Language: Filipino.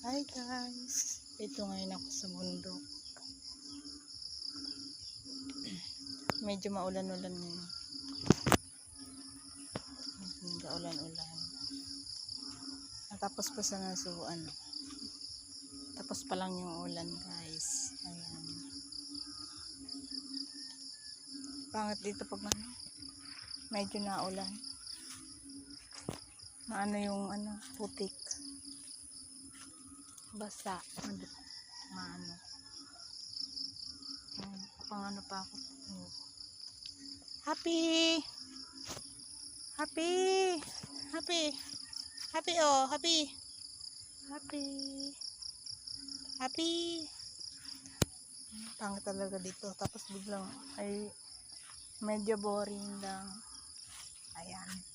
Hi guys, ito ngayon ako sa bundok. Medyo maulan-ulan yun. Medyo ulan-ulan. Natapos pa sa nasuan. Tapos pa lang yung ulan guys. Ayan. Pangit dito pag medyo naulan. Maano yung putik. Basa. Maano. Pangano pa ako. Happy! Happy! Happy! Happy oh! Happy! Happy! Happy! Pangit talaga dito. Tapos biglang ay medyo boring lang. Ayan.